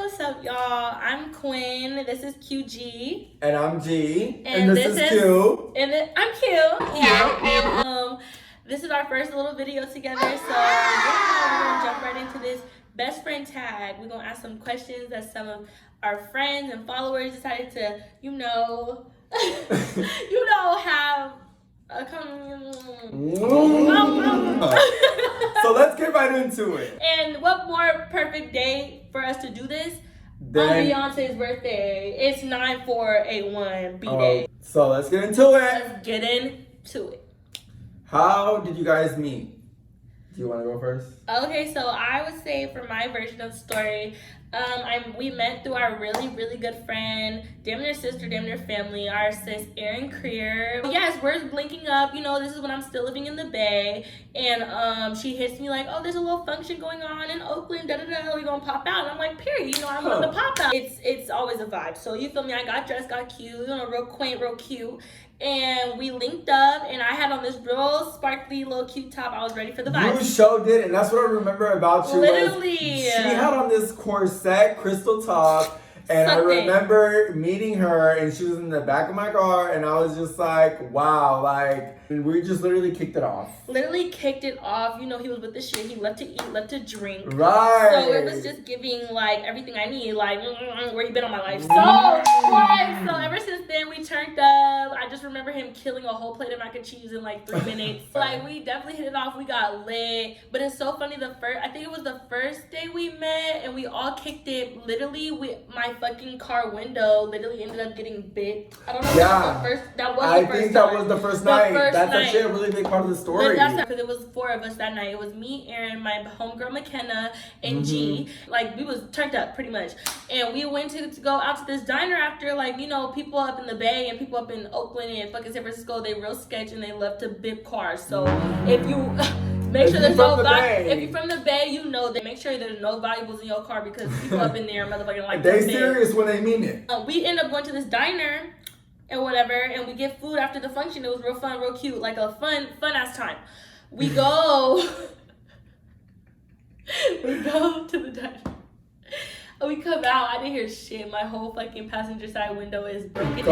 what's up, y'all? I'm Quinn. This is QG. And I'm G. And this is Q. I'm Q. Yeah. This is our first little video together. So yeah, we're gonna jump right into this best friend tag. We're gonna ask some questions that some of our friends and followers decided to, have a So let's get right into it. And what more perfect day for us to do this on Beyonce's birthday? It's 9481 B-Day. So let's get into it. Let's get into it. How did you guys meet? Do you want to go first? Okay, so I would say for my version of the story, we met through our really, really good friend, damn near sister, damn near family, our sis Erin Creer. Yes, we're linking up. This is when I'm still living in the Bay, and she hits me like, "Oh, there's a little function going on in Oakland. Da da da. We gonna pop out?" And I'm like, "Period. I want to pop out." It's always a vibe. So you feel me? I got dressed, got cute, real quaint, real cute. And we linked up, and I had on this real sparkly little cute top. I was ready for the vibes. You sure did, and that's what I remember about you. Literally. She had on this corset, crystal top, and I remember meeting her, and she was in the back of my car, and I was just like, wow, we just literally kicked it off. He was with the shit. He loved to eat, loved to drink. Right. So it was just giving, everything I need. Where you been all my life? So ever since then, we turned up. I just remember him killing a whole plate of mac and cheese in 3 minutes. We definitely hit it off. We got lit. But it's so funny. I think it was the first day we met, and we all kicked it literally with my fucking car window. Literally ended up getting bit. I don't know if that was the first. I think that was the first night. That's actually a really big part of the story. Because it was 4 of us that night. It was me, Erin, my homegirl McKenna, and G. We was turned up pretty much. And we went to go out to this diner after, people up in the Bay and people up in Oakland and fucking San Francisco, they real sketch and they love to bip cars. So if you make sure there's no if you're from the Bay, that make sure there's no valuables in your car because people up in there motherfucking they serious when they mean it. We end up going to this diner and whatever, and we get food after the function. It was real fun, real cute, a fun ass time. We go to the diner. We come out. I didn't hear shit. My whole fucking passenger side window is broken into.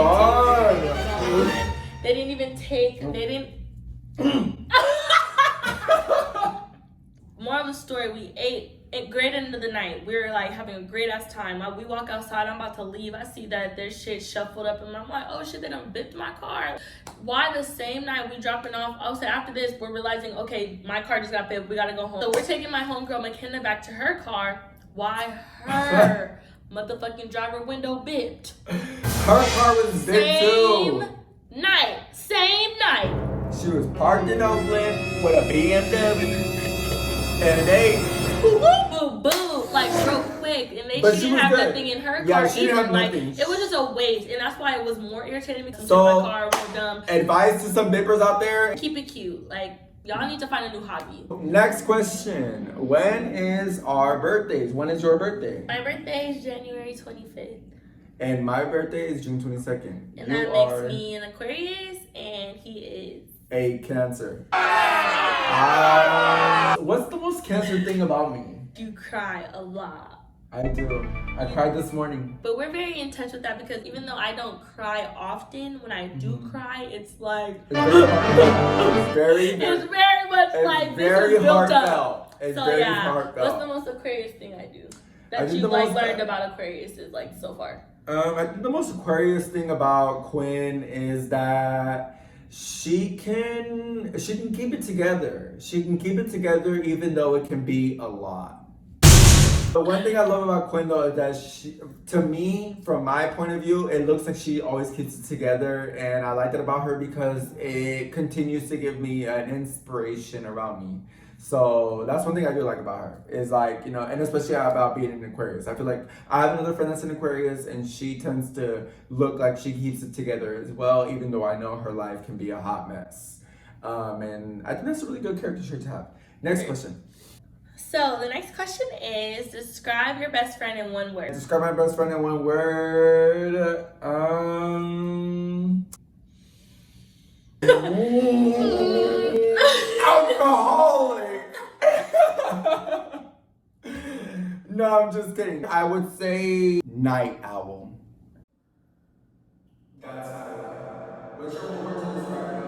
They didn't even take. They didn't. More of the story. We ate. At great end of the night, we were having a great ass time. We walk outside, I'm about to leave. I see that there's shit shuffled up, and I'm like, oh shit, they done bipped my car. Why the same night we dropping off? Also, after this, we're realizing, okay, my car just got bipped. We gotta go home. So we're taking my homegirl McKenna back to her car. Why her motherfucking driver window bipped? Her car was bipped too. Same night. She was parked in Oakland with a BMW, and they. Boom, boom, boom, real quick, and she didn't have nothing in her car she didn't have nothing. It was just a waste, and that's why it was more irritating because my car was dumb. Advice to some bippers out there: keep it cute. Y'all need to find a new hobby. Next question: when is our birthdays? When is your birthday? My birthday is January 25th. And my birthday is June 22nd. And that makes me an Aquarius, and he is a Cancer. What's the most Cancer thing about me? You cry a lot. I do. I cried this morning. But we're very in touch with that because even though I don't cry often, when I do cry, it's it's very much very heartfelt. It's very heartfelt. What's the most Aquarius thing I do? That you learned about Aquarius is so far? I think the most Aquarius thing about Quinn is that she can keep it together. She can keep it together even though it can be a lot. The one thing I love about Quinn though is that to me, from my point of view, it looks like she always keeps it together, and I like that about her because it continues to give me an inspiration around me. So that's one thing I do like about her is and especially about being an Aquarius. I feel like I have another friend that's an Aquarius, and she tends to look like she keeps it together as well, even though I know her life can be a hot mess. And I think that's a really good character trait to have. Next question. So the next question is, describe your best friend in one word. Describe my best friend in one word. Alcoholic. No, I'm just kidding. I would say night owl. That's how I like. What's your word to describe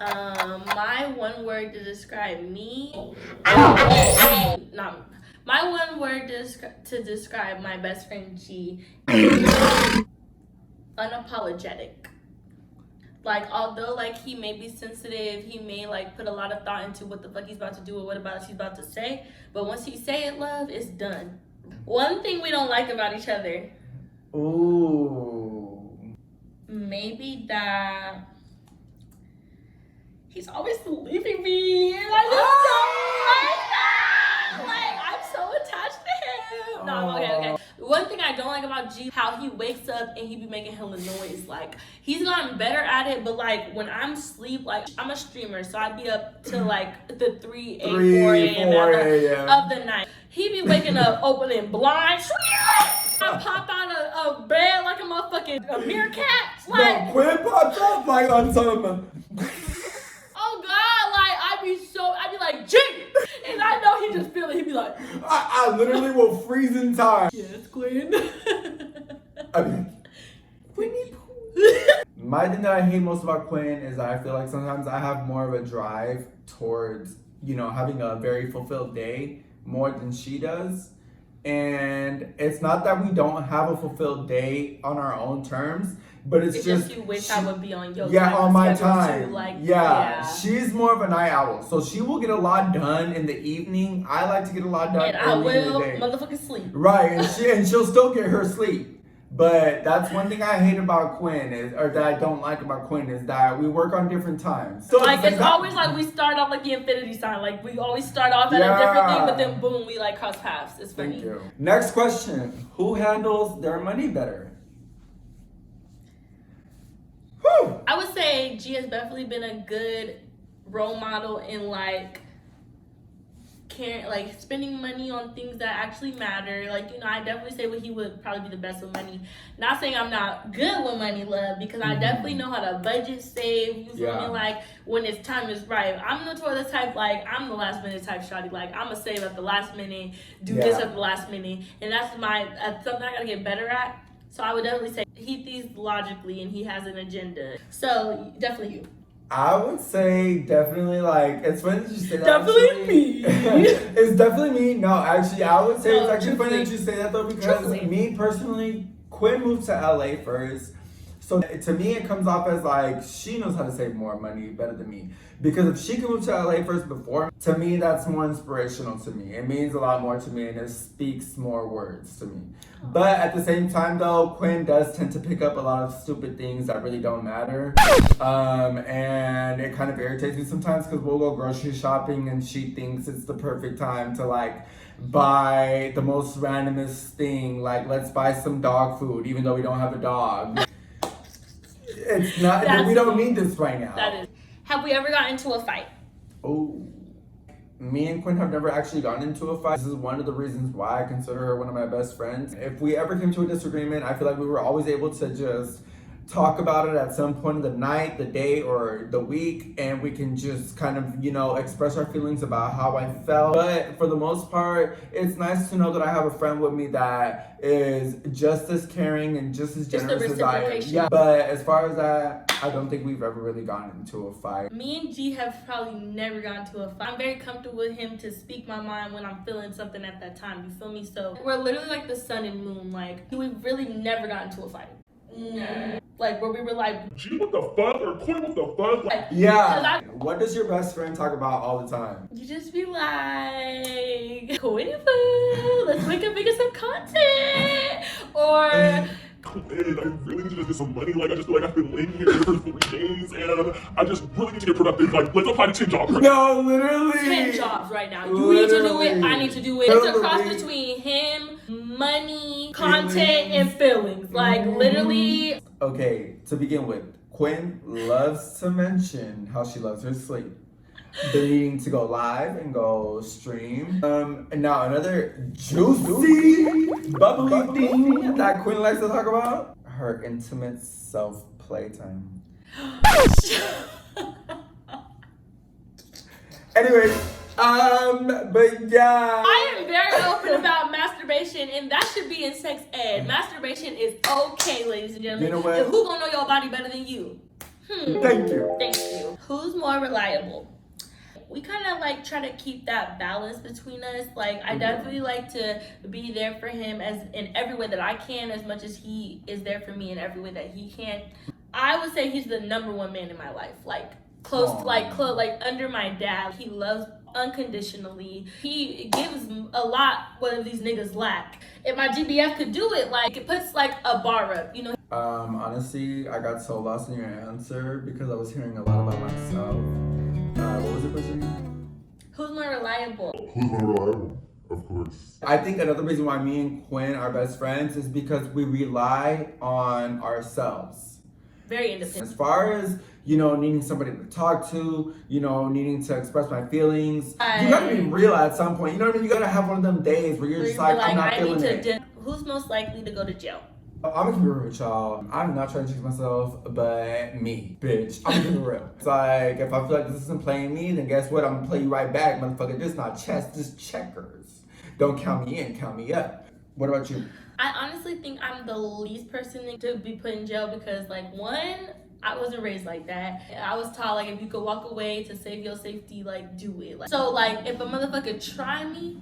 it? My one word to describe me. Not my one word to describe my best friend G. Unapologetic. Like, although, like, he may be sensitive, he may, like, put a lot of thought into what the fuck he's about to do or what about he's about to say, but once he say it, love, it's done. One thing we don't like about each other. Ooh. Maybe that he's always leaving me, and I just don't like that. Like, I'm so attached to him. No, okay. One thing I don't like about G, how he wakes up and he be making hella noise. Like, he's gotten better at it, but like when I'm asleep, like I'm a streamer, so I'd be up till like the 3 a.m. of the night. He be waking up, opening blinds. I pop out of bed like a motherfucking meerkat. Like, no, Quinn pops up like on some. Oh God, like I'd be like, G! And I know he just feel it. He'd be like, I literally will freeze in time. Yes, Quinn. I mean, Winnie Pooh. My thing that I hate most about Quinn is that I feel like sometimes I have more of a drive towards, you know, having a very fulfilled day more than she does. And it's not that we don't have a fulfilled day on our own terms, but it's just you wish I would be on your time. On my time. Too. Like, She's more of a night owl, so she will get a lot done in the evening. I like to get a lot done and I will in the day. Motherfucking sleep. Right, and she'll still get her sleep. But that's one thing I hate about Quinn or that I don't like about Quinn is that we work on different times. So like it's always like we start off like the infinity sign. Like we always start off at a different thing, but then boom, we like cross paths. It's funny. Thank you. Next question: who handles their money better? Whew. I would say G has definitely been a good role model in like like spending money on things that actually matter. Like, you know, I definitely say he would probably be the best with money. Not saying I'm not good with money, love, because I definitely know how to budget, save, you feel me? Like, when it's time is right. I'm notorious type, like, I'm the last minute type shawty. Like, I'm gonna save at the last minute, do this at the last minute. And that's something I gotta get better at. So I would definitely say he thinks logically and he has an agenda. So, definitely you. I would say definitely, like, it's funny that you say that. Definitely me. It's definitely me. No, actually, I would say it's actually truthfully. funny that you say that, though, because me personally, Quinn moved to LA first. So to me, it comes off as like she knows how to save more money better than me. Because if she could move to LA first before, to me, that's more inspirational to me. It means a lot more to me and it speaks more words to me. But at the same time, though, Quinn does tend to pick up a lot of stupid things that really don't matter. And it kind of irritates me sometimes because we'll go grocery shopping and she thinks it's the perfect time to like buy the most randomest thing. Like, let's buy some dog food, even though we don't have a dog. It's not, we don't need this right now. That is. Have we ever gotten into a fight? Oh, me and Quinn have never actually gotten into a fight. This is one of the reasons why I consider her one of my best friends. If we ever came to a disagreement, I feel like we were always able to just talk about it at some point of the night, the day, or the week, and we can just kind of, you know, express our feelings about how I felt. But for the most part, it's nice to know that I have a friend with me that is just as caring and just as generous as I am. Yeah, but as far as that, I don't think we've ever really gotten into a fight. Me and G have probably never gotten into a fight. I'm very comfortable with him to speak my mind when I'm feeling something at that time. You feel me? So we're literally like the sun and moon. Like, we've really never gotten into a fight. No. Like, where we were like, G, what the fuck? Or Quinn, what the fuck? Like, yeah. What does your best friend talk about all the time? You just be like, Quinn, let's make some content. Or... Quinn, I really need to just get some money. Like, I just feel like I've been in here for 3 days, and I just really need to get productive. Like, let's apply to 10 jobs right now. No, literally. 10 jobs right now. You need to do it. I need to do it. It's a cross between him, money, content, and feelings. Like, literally. Okay, to begin with, Quinn loves to mention how she loves her sleep. The needing to go live and go stream. And now another juicy, bubbly thing that Quinn likes to talk about, her intimate self-playtime. Anyways, but yeah. I am very open about masturbation, and that should be in sex ed. Masturbation is okay, ladies and gentlemen. You know what? And who gonna know your body better than you? Thank you. Thank you. Who's more reliable? We kind of like try to keep that balance between us. Like, I definitely like to be there for him as in every way that I can, as much as he is there for me in every way that he can. I would say he's the number one man in my life. Like, close, like under my dad. He loves unconditionally. He gives a lot what these niggas lack. If my GBF could do it, like, it puts like a bar up, you know. Honestly, I got so lost in your answer because I was hearing a lot about myself. What was the question? Who's more reliable? Who's more reliable? Of course. I think another reason why me and Quinn are best friends is because we rely on ourselves. Very independent. As far as, you know, needing somebody to talk to, you know, needing to express my feelings, you gotta be real at some point. You know what I mean? You gotta have one of them days where you're just like, I'm not feeling it. Who's most likely to go to jail? I'm gonna keep it real with y'all. I'm not trying to jinx myself, but me, bitch. I'm gonna keep it real. It's like, if I feel like this isn't playing me, then guess what? I'm gonna play you right back, motherfucker. This not chess, this checkers. Don't count me in, count me up. What about you? I honestly think I'm the least person to be put in jail because, like, one, I wasn't raised like that. I was taught, like, if you could walk away to save your safety, like, do it. Like, so, like, if a motherfucker try me,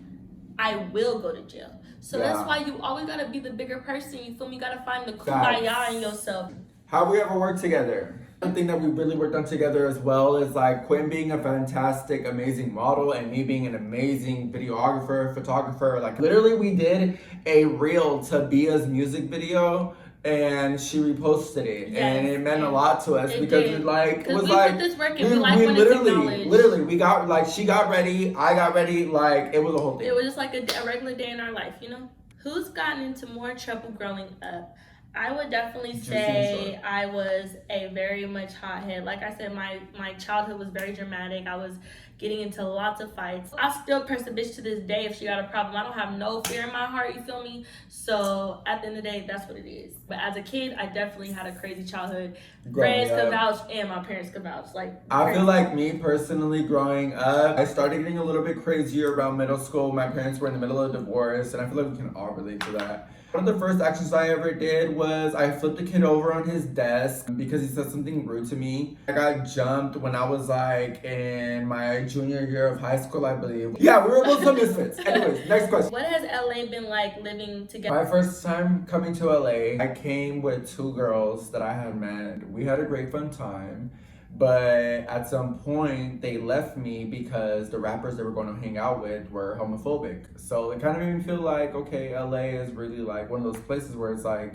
I will go to jail. So that's why you always gotta be the bigger person. You feel me? You gotta find the kumbaya in yourself. How we ever worked together? One thing that we really worked on together as well is like Quinn being a fantastic, amazing model and me being an amazing videographer, photographer. Like literally we did a reel to Bia's music video and she reposted it, and it meant a lot to us because it like was like put this work in. We literally we got like she got ready, I got ready, like it was a whole thing. It was just like a regular day in our life, you know. Who's gotten into more trouble growing up? I would definitely say I was a very much hothead. Like I said, my childhood was very dramatic. I was getting into lots of fights. I still press a bitch to this day if she got a problem. I don't have no fear in my heart, you feel me? So at the end of the day, that's what it is. But as a kid, I definitely had a crazy childhood. Friends could vouch and my parents could vouch. Like I feel like me personally growing up, I started getting a little bit crazier around middle school. My parents were in the middle of a divorce, and I feel like we can all relate to that. One of the first actions I ever did was I flipped a kid over on his desk because he said something rude to me. I got jumped when I was like in my junior year of high school, I believe. Yeah, we were both some misfits. Anyways, next question. What has LA been like living together? My first time coming to LA, I came with two girls that I had met. We had a great fun time. But at some point, they left me because the rappers they were going to hang out with were homophobic. So it kind of made me feel like, okay, LA is really like one of those places where it's like,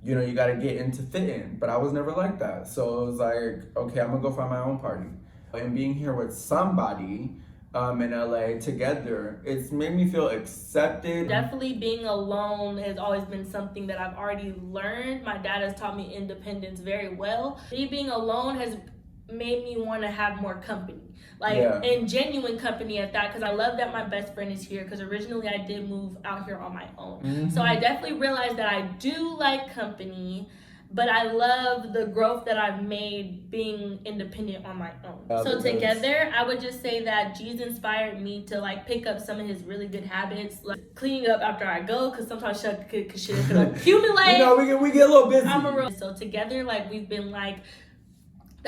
you know, you got to get in to fit in. But I was never like that. So it was like, okay, I'm going to go find my own party. And being here with somebody in LA together, it's made me feel accepted. Definitely being alone has always been something that I've already learned. My dad has taught me independence very well. Me being alone has made me want to have more company, like and genuine company at that, because I love that my best friend is here, because originally I did move out here on my own. So I definitely realized that I do like company, but I love the growth that I've made being independent on my own. So together, I would just say that G's inspired me to like pick up some of his really good habits, like cleaning up after I go, because sometimes shit could accumulate. You know, we get a little busy. So together, like we've been like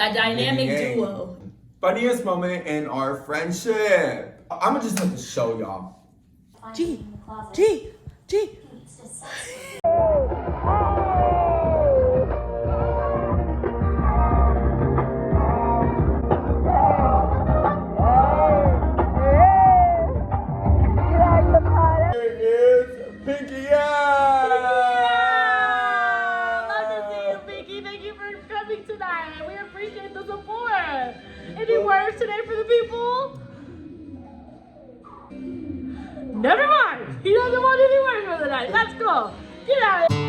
a dynamic duo. Funniest moment in our friendship. I'm gonna just have to show y'all. G. Any words today for the people? Never mind. He doesn't want any words for the night. Let's go. Get out of here.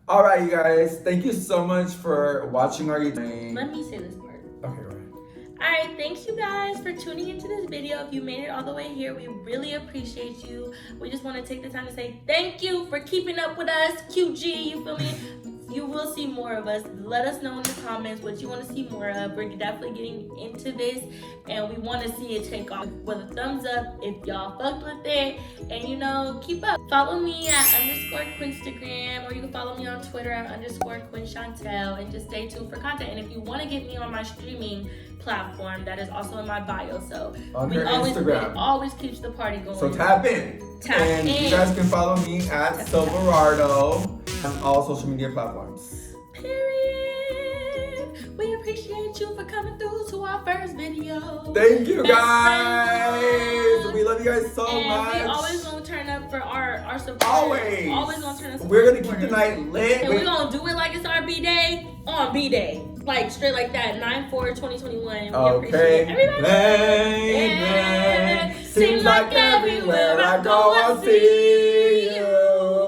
Alright, you guys. Thank you so much for watching our YouTube. Let me say this part. Okay, right. Alright, thanks you guys for tuning into this video. If you made it all the way here, we really appreciate you. We just want to take the time to say thank you for keeping up with us. QG, you feel me? You will see more of us. Let us know in the comments what you want to see more of. We're definitely getting into this, and we want to see it take off with a thumbs up if y'all fucked with it. And you know, keep up. Follow me at _Quinstagram, or you can follow me on Twitter at _QuinChantel, and just stay tuned for content. And if you want to get me on my streaming platform, that is also in my bio. So On we her Instagram. it always keeps the party going. So tap in. And you guys can follow me at Silverado on all social media platforms. Period. We appreciate you for coming through to our first video. Thank you Best guys. friend. We love you guys so And much. we always gonna turn up for our support. Always. Always gonna turn up. We're gonna keep the night lit. And we're gonna do it like it's our B-Day on B-Day. Like straight like that, 9/4/2021. We appreciate everybody. Baby, seems like everywhere I go, I see you.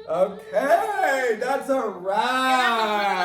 Okay, that's a wrap.